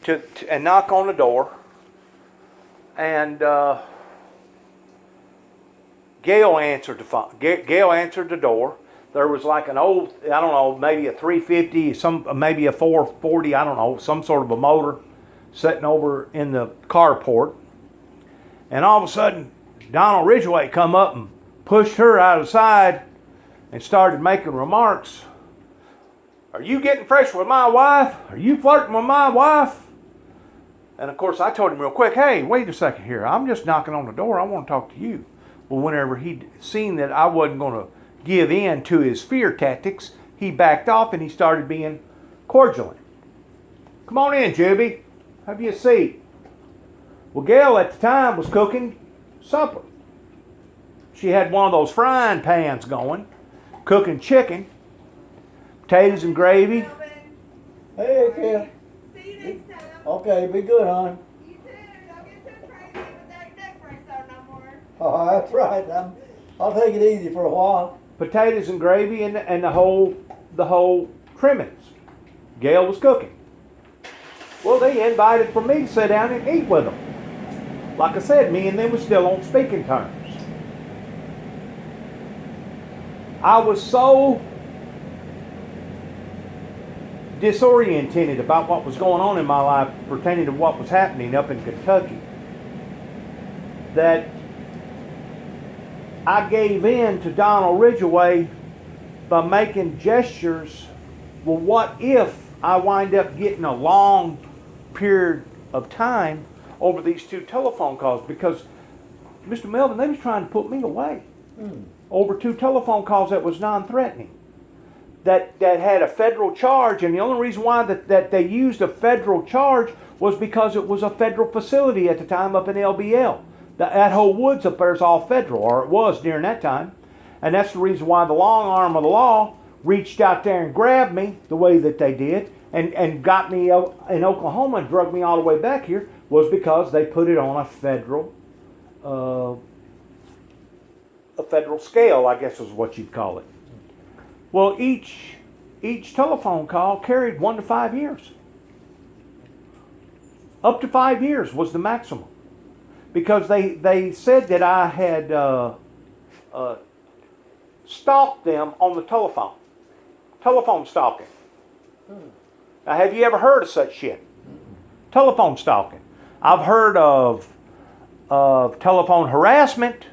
and knock on the door. And Gail answered the phone. Gail answered the door. There was like an old, I don't know, maybe a 350, maybe a 440, I don't know, some sort of a motor sitting over in the carport. And all of a sudden, Donald Ridgway come up and pushed her out of the side and started making remarks. Are you getting fresh with my wife? Are you flirting with my wife? And of course, I told him real quick, hey, wait a second here. I'm just knocking on the door. I want to talk to you. Well, whenever he seen that I wasn't going to give in to his fear tactics, he backed off and he started being cordial. Come on in, Juby. Have you a seat. Well, Gail at the time was cooking supper. She had one of those frying pans going, cooking chicken, potatoes and gravy. Hey, Kim. See you next time. Okay, be good, hon. You too. Don't get too crazy without your neck brace on no more. Oh, that's right. I'll take it easy for a while. Potatoes and gravy and the whole trimmings. Gail was cooking. Well, they invited for me to sit down and eat with them. Like I said, me and them were still on speaking terms. I was so disoriented about what was going on in my life pertaining to what was happening up in Kentucky that I gave in to Donald Ridgway by making gestures. Well, what if I wind up getting a long period of time over these 2 telephone calls? Because, Mr. Melvin, they was trying to put me away over 2 telephone calls that was non-threatening, that had a federal charge. And the only reason why that they used a federal charge was because it was a federal facility at the time up in LBL. That whole woods up there is all federal, or it was during that time. And that's the reason why the long arm of the law reached out there and grabbed me the way that they did and got me in Oklahoma and drugged me all the way back here, was because they put it on a federal scale, I guess is what you'd call it. Well, each telephone call carried 1 to 5 years. Up to 5 years was the maximum. Because they said that I had stalked them on the telephone. Telephone stalking. Now, have you ever heard of such shit? Telephone stalking. I've heard of telephone harassment.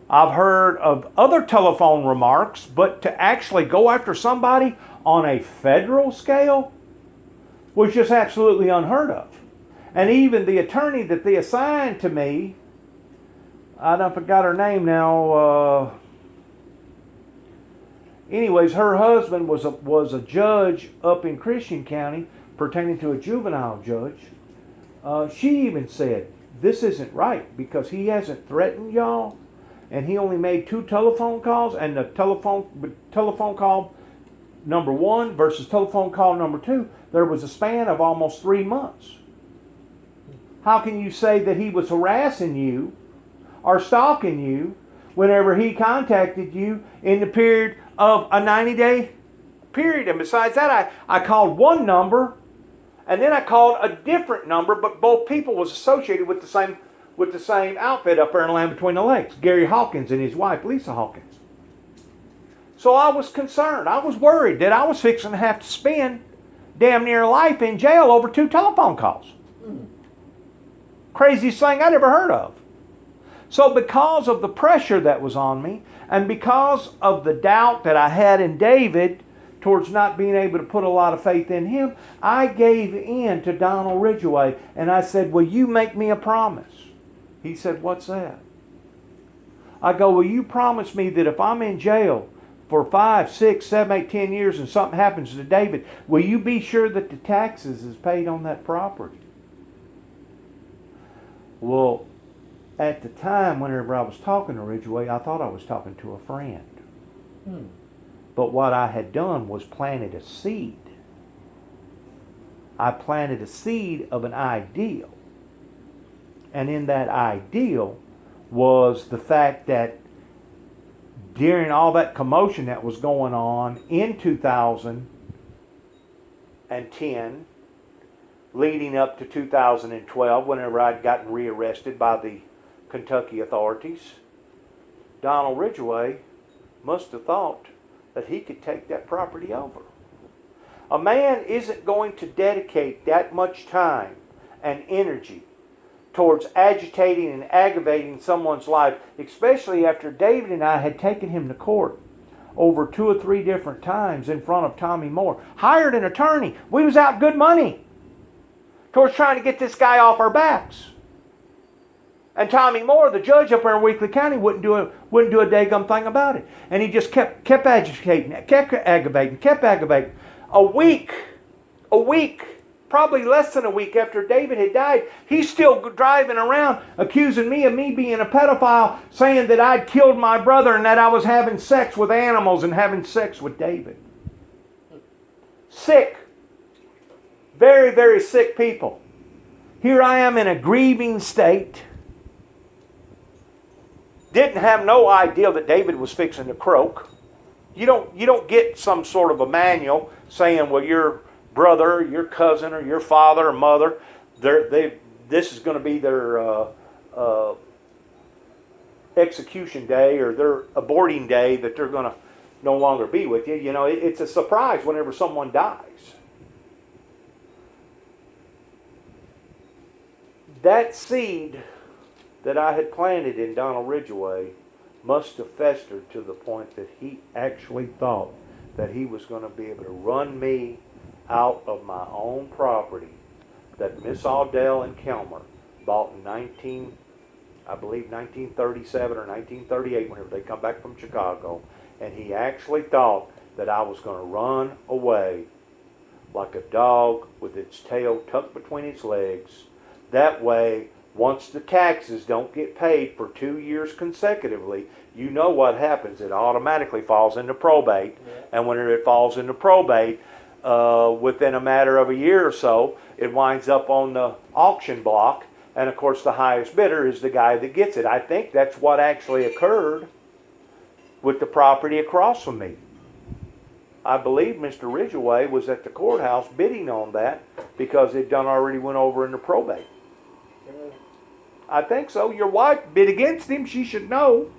I've heard of other telephone remarks, but to actually go after somebody on a federal scale was just absolutely unheard of. And even the attorney that they assigned to me, I don't forgot her name now. Anyways, her husband was a judge up in Christian County pertaining to a juvenile judge. She even said, this isn't right because he hasn't threatened y'all and he only made 2 telephone calls, and the telephone call number 1 versus telephone call number 2, there was a span of almost 3 months. How can you say that he was harassing you or stalking you whenever he contacted you in the period of a 90-day period? And besides that, I called one number and then I called a different number, but both people was associated with the same outfit up there in Land Between the Lakes, Gary Hawkins and his wife, Lisa Hawkins. So I was concerned. I was worried that I was fixing to have to spend damn near life in jail over 2 telephone calls. Craziest thing I'd ever heard of. So because of the pressure that was on me, and because of the doubt that I had in David towards not being able to put a lot of faith in him, I gave in to Donald Ridgway and I said, will you make me a promise? He said, what's that? I go, will you promise me that if I'm in jail for 5, 6, 7, 8, 10 years and something happens to David, will you be sure that the taxes is paid on that property? Well, at the time, whenever I was talking to Ridgway, I thought I was talking to a friend. But what I had done was planted a seed. I planted a seed of an ideal. And in that ideal was the fact that during all that commotion that was going on in 2010, leading up to 2012, whenever I'd gotten rearrested by the Kentucky authorities, Donald Ridgway must have thought that he could take that property over. A man isn't going to dedicate that much time and energy towards agitating and aggravating someone's life, especially after David and I had taken him to court over 2 or 3 different times in front of Tommy Moore. Hired an attorney. We was out good money towards trying to get this guy off our backs. And Tommy Moore, the judge up there in Weakley County, wouldn't do a daggum thing about it. And he just kept agitating, kept aggravating. A week, probably less than a week after David had died, he's still driving around accusing me of being a pedophile, saying that I'd killed my brother and that I was having sex with animals and having sex with David. Sick. Very, very sick people. Here I am in a grieving state. Didn't have no idea that David was fixing to croak. You don't get some sort of a manual saying, well, your brother, or your cousin, or your father or mother, this is going to be their execution day or their aborting day, that they're going to no longer be with you. You know, it's a surprise whenever someone dies. That seed that I had planted in Donald Ridgway must have festered to the point that he actually thought that he was going to be able to run me out of my own property that Miss Audell and Kelmer bought in 1937 or 1938, whenever they come back from Chicago. And he actually thought that I was going to run away like a dog with its tail tucked between its legs. That way, once the taxes don't get paid for 2 years consecutively, you know what happens. It automatically falls into probate. Yeah. And when it falls into probate, within a matter of a year or so, it winds up on the auction block. And of course, the highest bidder is the guy that gets it. I think that's what actually occurred with the property across from me. I believe Mr. Ridgway was at the courthouse bidding on that because it done already went over into probate. I think so. Your wife bid against him. She should know.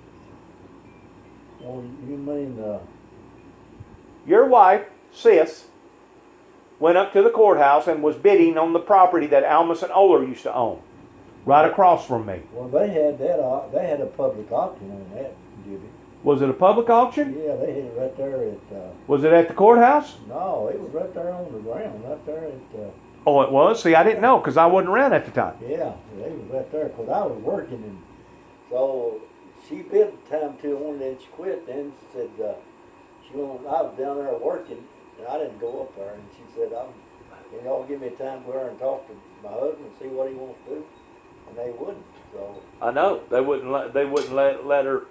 Well, you mean... Your wife, Sis, went up to the courthouse and was bidding on the property that Almus and Oler used to own, right across from me. Well, they had that. They had a public auction on that, Jimmy. Was it a public auction? Yeah, they had it right there at... Was it at the courthouse? No, it was right there on the ground, right there at... Oh, it was? See, I didn't know because I wasn't around at the time. Yeah, they was right there because I was working, and so she bid the time till one, then she quit. Then she said I was down there working, and I didn't go up there. And she said, "Can y'all give me time to go there and talk to my husband and see what he wants to do?" And they wouldn't. So I know they wouldn't let her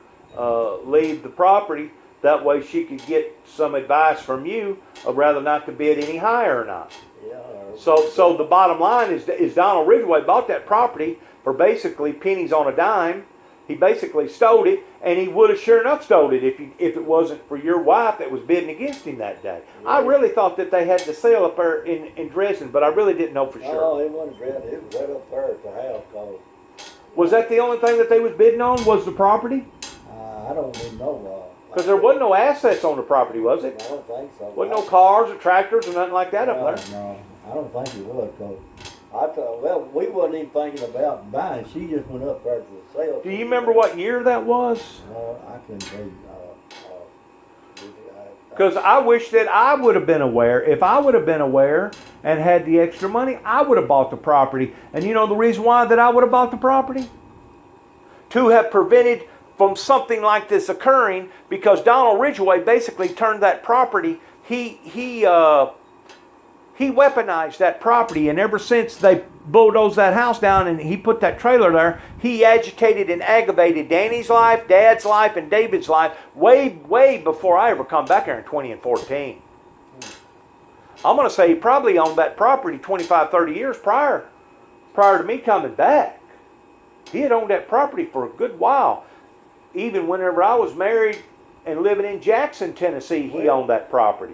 leave the property. That way she could get some advice from you of whether or not to bid any higher or not. Yeah. So the bottom line is Donald Ridgway bought that property for basically pennies on a dime. He basically stole it, and he would have sure enough stole it if it wasn't for your wife that was bidding against him that day. Yeah. I really thought that they had the sale up there in Dresden, but I really didn't know for sure. No, it wasn't Dresden. It was right up there at the house called. Was that the only thing that they was bidding on? Was the property? I don't even know. Because there wasn't no assets on the property, was it? I don't think so. Wasn't no cars or tractors or nothing like that up there? No, I don't think it was. Cause I thought, well, we wasn't even thinking about buying. She just went up there to the sale. Do you remember what year that was? No, I couldn't tell you. Because I wish that I would have been aware. If I would have been aware and had the extra money, I would have bought the property. And you know the reason why that I would have bought the property? To have prevented from something like this occurring, because Donald Ridgway basically turned that property. He weaponized that property, and ever since they bulldozed that house down and he put that trailer there, he agitated and aggravated Danny's life, Dad's life, and David's life way before I ever come back here in 2014. I'm going to say he probably owned that property 25, 30 years prior to me coming back. He had owned that property for a good while. Even whenever I was married and living in Jackson, Tennessee, he owned that property.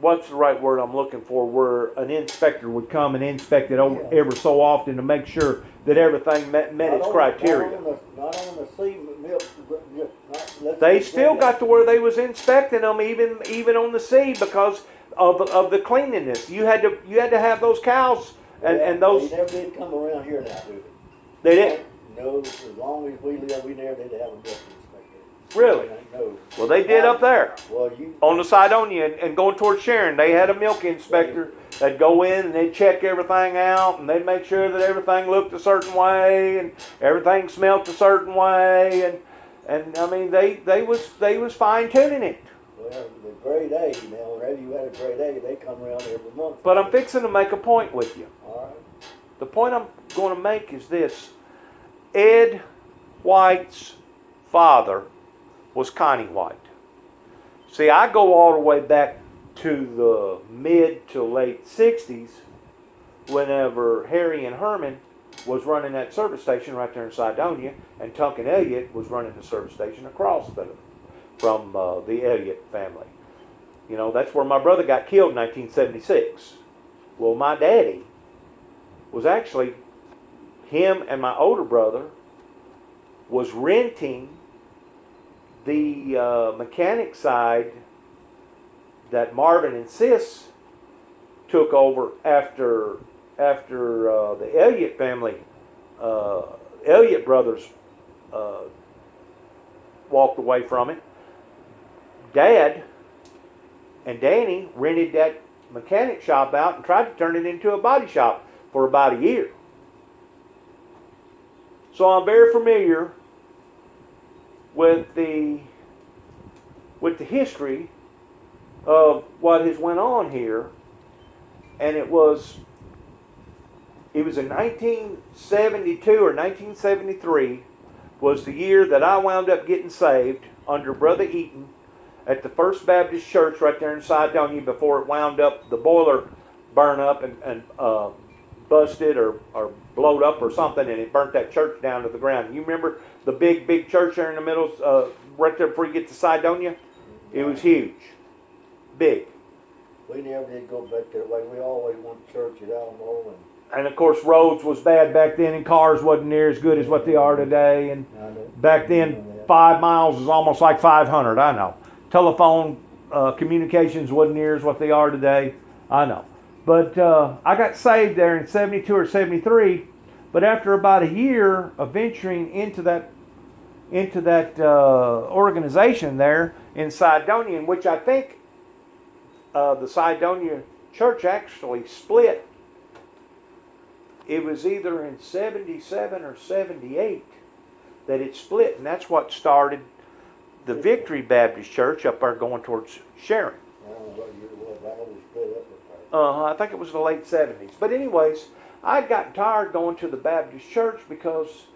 what's the right word I'm looking for, where an inspector would come and inspect it over Yeah. every so often to make sure that everything met its criteria. Not on the sea milk. They still got to where they was inspecting them even on the sea because of the cleanliness. You had to have those cows and those. They never did come around here now, do They didn't. No, as long as we live, we never did have a milk inspector. Really? No. Well, they did up there Well, on the Sidonia and going towards Sharon. They had a milk inspector that'd go in and they'd check everything out and they'd make sure that everything looked a certain way and everything smelt a certain way and I mean they was fine tuning it. Well, the grade A, now, whenever you had a grade A, they come around every month. But I'm fixing to make a point with you. All right. The point I'm going to make is this. Ed White's father was Connie White. See, I go all the way back to the mid to late 60s whenever Harry and Herman was running that service station right there in Sidonia and Tunk and Elliott was running the service station across from the Elliott family. You know, that's where my brother got killed in 1976. Well, my daddy was actually, him and my older brother was renting the mechanic side that Marvin and Sis took over after the Elliott family, Elliott brothers walked away from it. Dad and Danny rented that mechanic shop out and tried to turn it into a body shop for about a year. So I'm very familiar with the history of what has went on here, and it was in 1972 or 1973 was the year that I wound up getting saved under Brother Eaton at the First Baptist Church right there in Sidonia before it wound up, the boiler burned up and busted or blowed up or something, and it burnt that church down to the ground. You remember the big church there in the middle, right there before you get to Sidonia? It was huge. Big. We never did go back that way. We always went to church at Alamo. And of course, roads was bad back then, and cars wasn't near as good as what they are today. And back then, 5 miles was almost like 500. I know. Telephone communications wasn't near as what they are today. I know. But I got saved there in 72 or 73. But after about a year of venturing into that organization there in Sidonia, in which I think the Sidonia church actually split. It was either in 77 or 78 that it split, and that's what started the Victory Baptist Church up there going towards Sharon. I don't know what year it was. I know we split up there. I think it was the late 70s. But anyways, I'd gotten tired going to the Baptist church because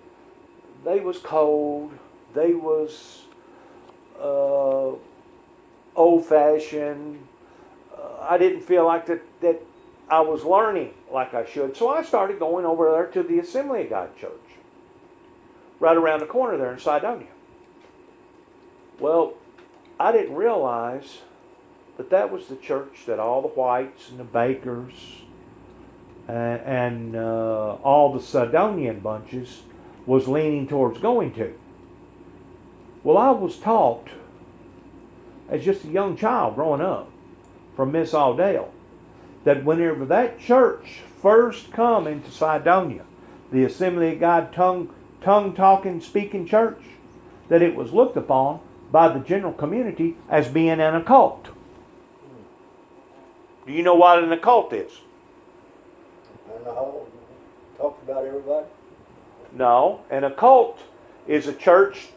they was cold, they was old-fashioned. I didn't feel like that I was learning like I should. So I started going over there to the Assembly of God Church, right around the corner there in Sidonia. Well, I didn't realize that was the church that all the Whites and the Bakers and all the Sidonian bunches was leaning towards going to. Well, I was taught as just a young child growing up from Miss Aldale that whenever that church first come into Sidonia, the Assembly of God tongue-talking, speaking church, that it was looked upon by the general community as being an occult. Do you know what an occult is? I know. Talked about everybody. No, an occult is a church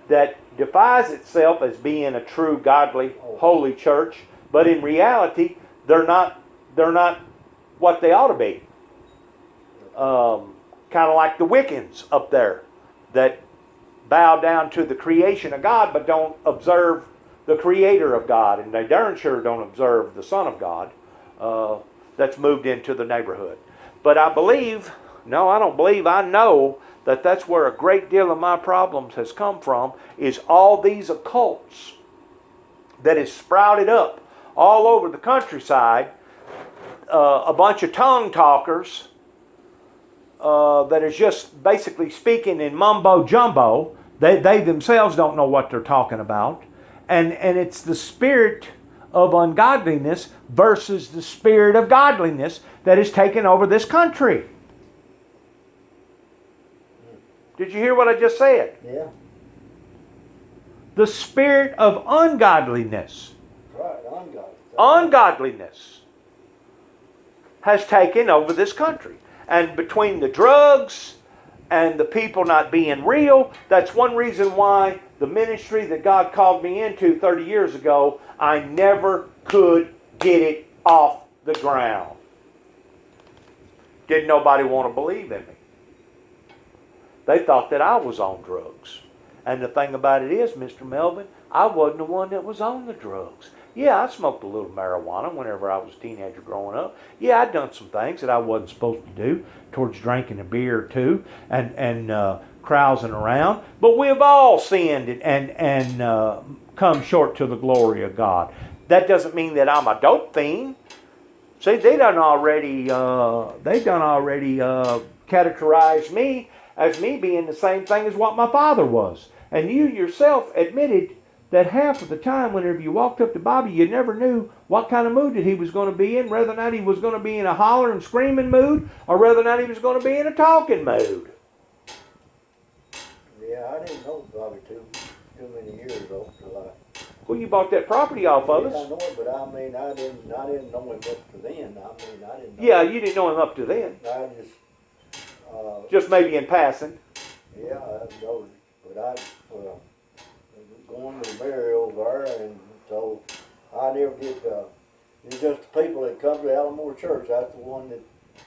that defies itself as being a true, godly, holy church, but in reality, they're not what they ought to be. Kind of like the Wiccans up there that bow down to the creation of God, but don't observe the Creator of God, and they darn sure don't observe the Son of God that's moved into the neighborhood. But I know that that's where a great deal of my problems has come from, is all these occults that is sprouted up all over the countryside, a bunch of tongue talkers that is just basically speaking in mumbo jumbo. They themselves don't know what they're talking about. And it's the spirit of ungodliness versus the spirit of godliness that is taking over this country. Did you hear what I just said? Yeah. The spirit of ungodliness. Right, ungodly. Ungodliness has taken over this country. And between the drugs and the people not being real, that's one reason why the ministry that God called me into 30 years ago, I never could get it off the ground. Didn't nobody want to believe in me. They thought that I was on drugs. And the thing about it is, Mr. Melvin, I wasn't the one that was on the drugs. Yeah, I smoked a little marijuana whenever I was a teenager growing up. Yeah, I'd done some things that I wasn't supposed to do, towards drinking a beer or two and carousing around. But we've all sinned and come short to the glory of God. That doesn't mean that I'm a dope fiend. See, they done already categorized me as me being the same thing as what my father was. And you yourself admitted that half of the time whenever you walked up to Bobby, you never knew what kind of mood that he was going to be in, whether or not he was going to be in a holler and screaming mood, or whether or not he was going to be in a talking mood. Yeah, I didn't know Bobby too many years ago. Well, you bought that property off of us. Yeah, I know it, but I mean, I didn't know him up to then. I mean, I didn't know Yeah, him. you didn't know him up to then. I just, Just maybe in passing. yeah, I know, but going to the burial there, and so I never did, it's just the people that come to Alamo Church, that's the one that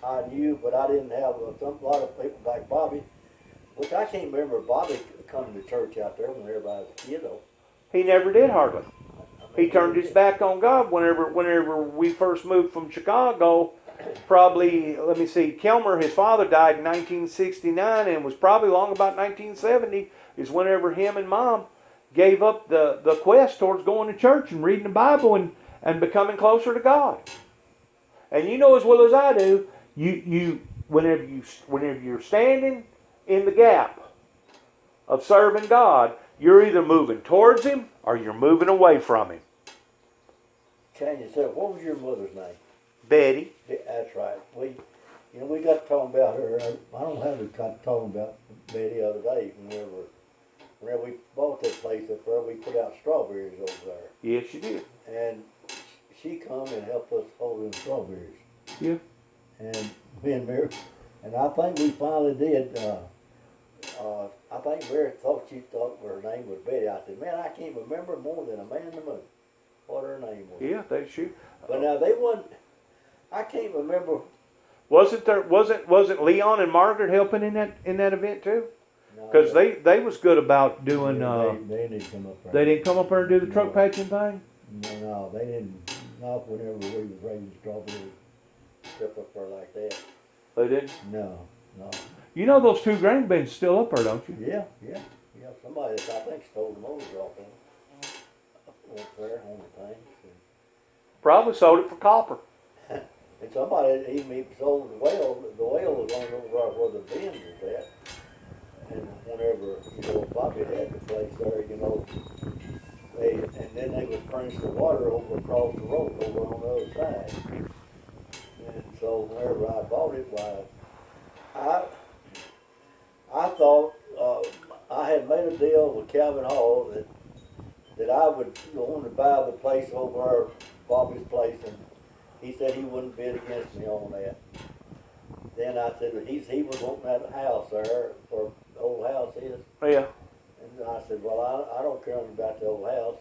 I knew, but I didn't have a lot of people like Bobby, which I can't remember Bobby coming to church out there whenever I was a kid, though. He never did hardly. I mean, He turned his back on God whenever we first moved from Chicago. Probably, let me see, Kilmer, his father died in 1969, and it was probably long about 1970 is whenever him and Mom gave up the quest towards going to church and reading the Bible and becoming closer to God. And you know as well as I do, whenever you're standing in the gap of serving God, you're either moving towards Him or you're moving away from Him. Change yourself. What was your mother's name? Betty. That's right. We got talking about her. I don't have to got talking about Betty the other day. Whenever we bought that place up there, we put out strawberries over there. Yes, you did. And she come and helped us hold them strawberries. Yeah. And me and Mary, and I think we finally did. I think Mary she thought her name was Betty. I said, man, I can't remember more than a man in the moon what her name was. Yeah, they shoot. But now they wasn't. I can't remember. Wasn't Leon and Margaret helping in that event too? Because they was good about doing. They didn't come up there. They didn't come up there and do the truck patching thing. No, they didn't. Not whenever we was raising strawberries, trip up there like that. They didn't. No. You know those 2 grain bins still up there, don't you? Yeah. Somebody I think stole the motors off them. Up there on the thing. Probably sold it for copper. And somebody even sold the well. The well was on over where the bin was at. And whenever, Bobby had the place there, and then they would furnish the water over across the road over on the other side. And so whenever I bought it, I thought I had made a deal with Calvin Hall that I would go on to buy the place over there, Bobby's place, and he said he wouldn't bid against me on that. Then I said he was wanting that house there, where the old house is. Yeah. And I said, well, I don't care anything about the old house.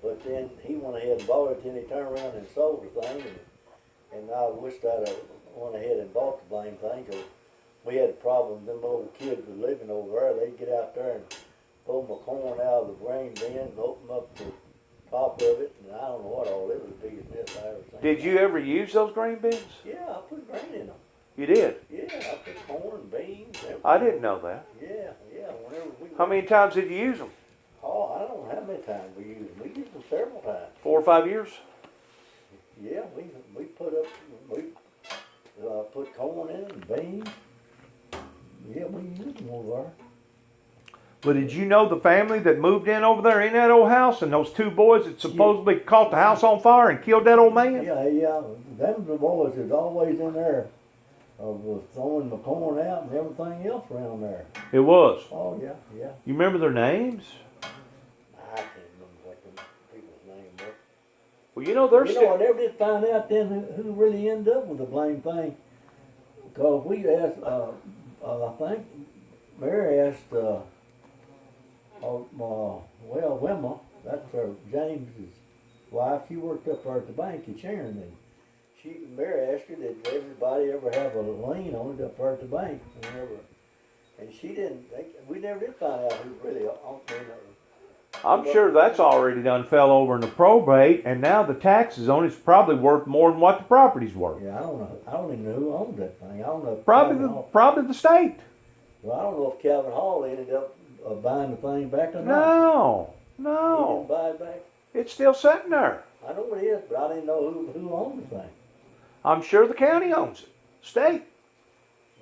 But then he went ahead and bought it, then he turned around and sold the thing. And I wished I'd have went ahead and bought the blame thing, because we had a problem. Them old kids were living over there. They'd get out there and pull my corn out of the grain bin and open up the top of it. And I don't know what all, it was the biggest mess I ever seen. Did you ever use those grain bins? Yeah, I put grain in them. You did? Yeah, I put corn, beans, everything. I didn't know that. Yeah, whenever we... How many times did you use them? Oh, I don't know how many times we used them. We used them several times. 4 or 5 years? Yeah, we put corn in and beans. Yeah, we used them over there. But did you know the family that moved in over there in that old house and those two boys that supposedly caught the house on fire and killed that old man? Yeah. Them the boys is always in there, was throwing the corn out and everything else around there. It was. Oh yeah. You remember their names? I can't remember what the people's name was. Well, you know they're I still. never did find out then who really ended up with the blame thing. Because we asked, I think Mary asked, Wilma, that's James's wife. She worked up there at the bank in Sharon, and Mary asked her, did everybody ever have a lien on it up there at the bank? And she didn't. We never did find out who really owned it. I'm sure that's already done fell over in the probate, and now the taxes on it's probably worth more than what the property's worth. Yeah, I don't know. I don't even know who owned that thing. I don't know. If Probably the state. Well, I don't know if Calvin Hall ended up buying the thing back or not. No. He didn't buy it back. It's still sitting there. I know it is, but I didn't know who owned the thing. I'm sure the county owns it. State.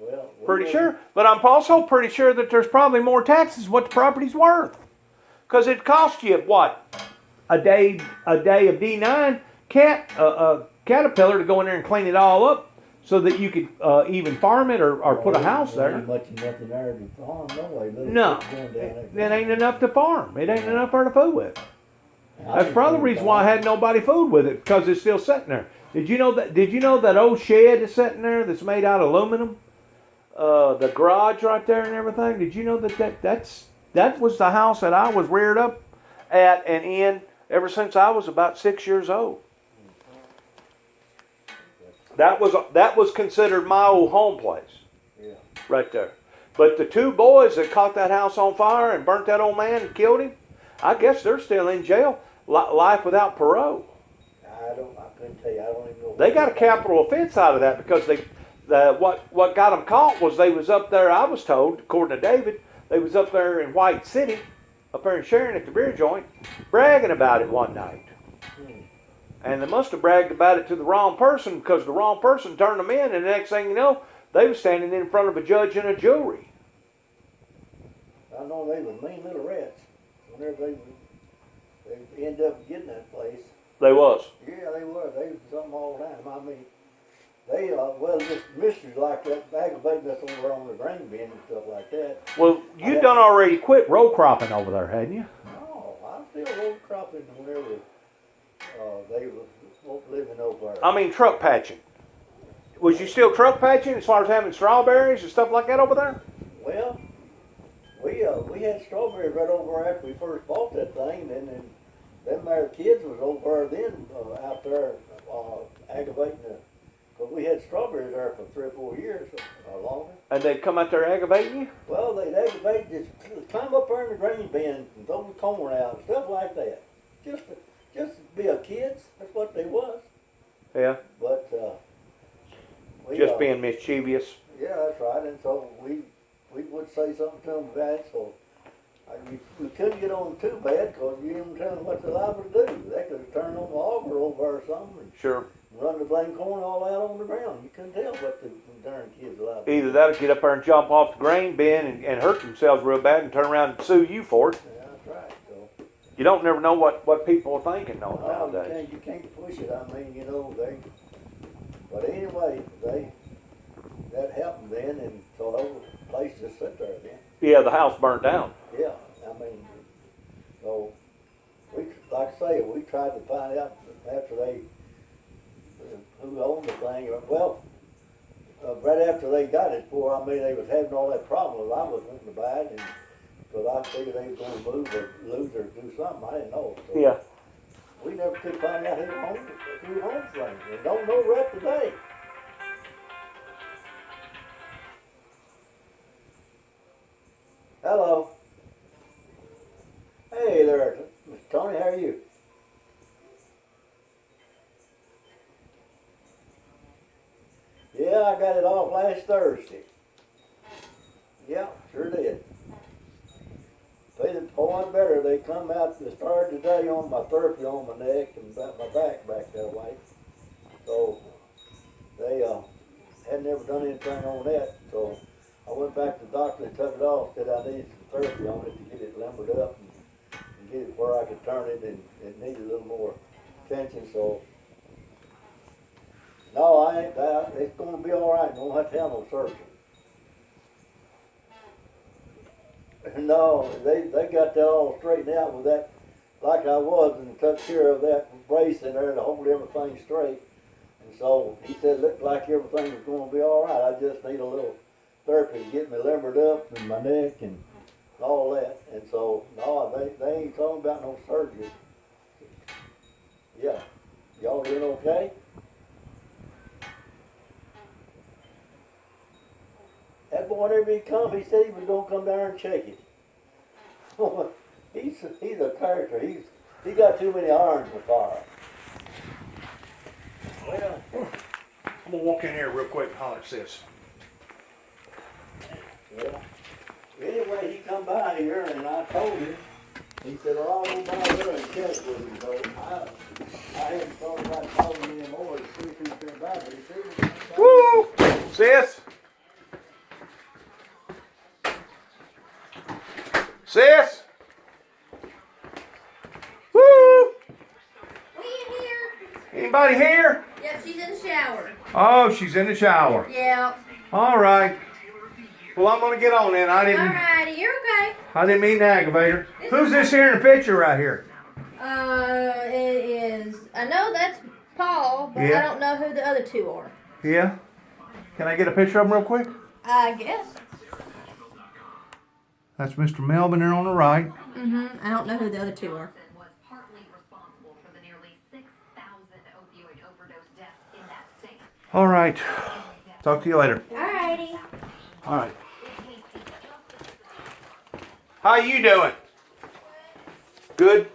Well, Pretty sure. But I'm also pretty sure that there's probably more taxes what the property's worth. Because it cost you, what, a day of D9 caterpillar to go in there and clean it all up so that you could even farm it or put a house there. Ain't much nothing there to farm, no way. No, it ain't enough to farm. It ain't enough for the food with. That's probably the reason why I had nobody food with it, because it's still sitting there. Did you know that old shed is sitting there that's made out of aluminum? The garage right there and everything. Did you know that was the house that I was reared up at and in ever since I was about 6 years old. That was considered my old home place. Yeah. Right there. But the two boys that caught that house on fire and burnt that old man and killed him, I guess they're still in jail, life without parole. I couldn't tell you. I don't even know. They got a capital offense out of that because what got them caught was they was up there, I was told, according to David, they was up there in White City, up there in Sharon at the beer joint, bragging about it one night. And they must have bragged about it to the wrong person because the wrong person turned them in, and the next thing you know, they was standing in front of a judge and a jury. I know they were mean little rats. Whenever they ended up getting that place. They was. Yeah, they were. They was something all the time. I mean, they, just mysteries like that, aggravating us over on the grain bin and stuff like that. Well, you done already quit row cropping over there, hadn't you? No, I'm still road cropping whenever they were living over there. I mean truck patching. Was you still truck patching as far as having strawberries and stuff like that over there? Well, we had strawberries right over after we first bought that thing, and then them there kids was over then out there aggravating us. Because we had strawberries there for 3 or 4 years or longer. And they'd come out there aggravating you? Well, they'd aggravate, just climb up there in the grain bin and throw the corn out and stuff like that. Just to be a kids, that's what they was. Yeah. But Just being mischievous. Yeah, that's right. And so we would say something to them bad, so we couldn't get on too bad because you didn't tell them what they're liable to do. They could have turned on the auger over or something and Sure. run the blame corn all out on the ground. You couldn't tell what the darn kids were liable to do. Either that or get up there and jump off the grain bin and hurt themselves real bad and turn around and sue you for it. Yeah, that's right. So, You don't never know what people are thinking though nowadays. you can't push it. I mean, but anyway, that happened then, and so the whole place just sit there then. Yeah, the house burnt down. Yeah, I mean, so like I say, we tried to find out after who owned the thing. Well, right after they got it, they was having all that problem. I was wanting to buy it, and because I figured they was going to move or lose or do something. I didn't know. So Yeah. we never could find out who owned the thing. And don't know right today. Hello. Hey there, Mr. Tony, how are you? Yeah, I got it off last Thursday. Yeah, sure did. Feeling point better. They come out to start today on my therapy on my neck and about my back that way. So they had never done anything on that. So I went back to the doctor and took it off. Said I needed some therapy on it to get it limbered up and get it where I could turn it, and it needed a little more attention. So no, I ain't. It's going to be all right. Don't have to have no surgery. No, they got that all straightened out with that, like I was, and took care of that brace in there to hold everything straight. And so he said, looked like everything was going to be all right. I just need a little therapy to get me limbered up and my neck and all that. And so, no, they ain't talking about no surgery. Yeah. Y'all doing okay? That boy, whenever he come, he said he was gonna come down and check it. he's a character. He got too many irons in the fire. Well, I'm gonna walk in here real quick and holler at sis. yeah. Anyway, he come by here and I told him. He said, "Well, I'll go by there and check with him." So I hadn't thought about calling him anymore to see if he came by, but he said he was coming by. Woo! Sis? Sis? Woo! We in here. Anybody here? Yep, she's in the shower. Oh, she's in the shower. Yeah. All right. Well, I'm gonna get on then. Alrighty, you're okay. I didn't mean to aggravate her. Who's this here in the picture right here? It is. I know that's Paul, but Yeah. I don't know who the other two are. Yeah. Can I get a picture of him real quick? I guess. That's Mr. Melvin there on the right. I don't know who the other two are. Was partly responsible for the nearly 6,000 opioid overdose deaths in that state. All right. Talk to you later. Alrighty. All right. How you doing? Good.